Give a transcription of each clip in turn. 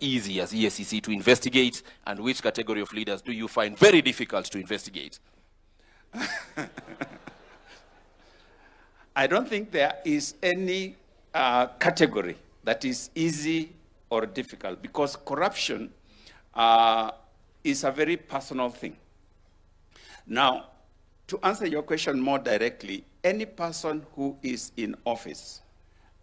easy as EACC to investigate, and which category of leaders do you find very difficult to investigate? I don't think there is any category that is easy or difficult, because corruption is a very personal thing. Now, to answer your question more directly, any person who is in office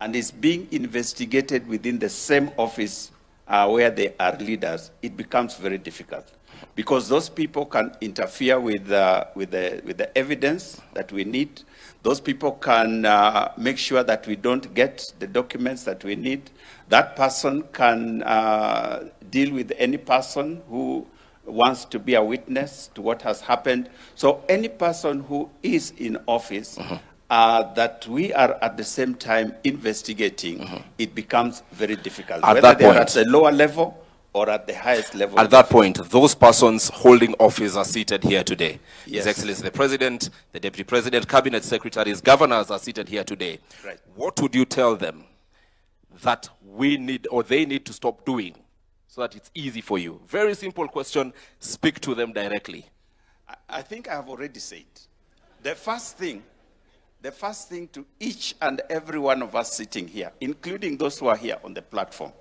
and is being investigated within the same office where they are leaders, it becomes very difficult, because those people can interfere with the evidence that we need. Those people can make sure that we don't get the documents that we need. That person can deal with any person who wants to be a witness to what has happened. So any person who is in office that we are at the same time investigating, it becomes very difficult. At Whether that they're point, at the lower level or at the highest level. At that point, those persons holding office are seated here today. Yes. His Excellency the President, the Deputy President, Cabinet Secretaries, Governors are seated here today. Right. What would you tell them that we need, or they need to stop doing, so that it's easy for you? Very simple question. Speak to them directly. I think I have already said. The first thing to each and every one of us sitting here, including those who are here on the platform,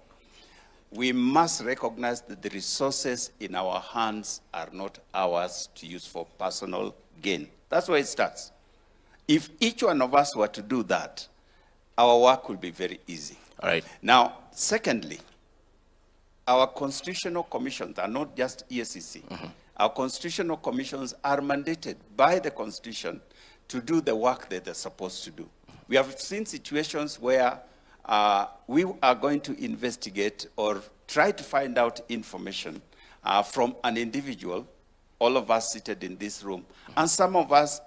we must recognize that the resources in our hands are not ours to use for personal gain. That's where it starts. If each one of us were to do that, our work will be very easy. All right. Now, secondly, our constitutional commissions are not just EACC. Our constitutional commissions are mandated by the Constitution to do the work that they're supposed to do. We have seen situations where we are going to investigate or try to find out information from an individual, all of us seated in this room. And some of us,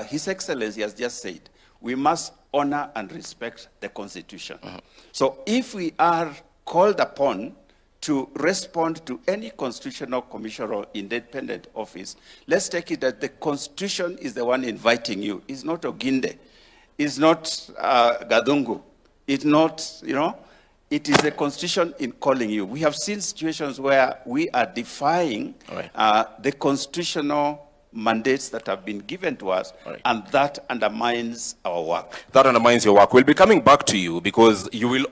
His Excellency has just said, we must honor and respect the Constitution. So if we are called upon to respond to any constitutional commission or independent office, let's take it that the Constitution is the one inviting you. It's not Oginde. It's not Gadungu. It's not, it is the Constitution in calling you. We have seen situations where we are defying the constitutional mandates that have been given to us, and that undermines our work. That undermines your work. We'll be coming back to you, because you will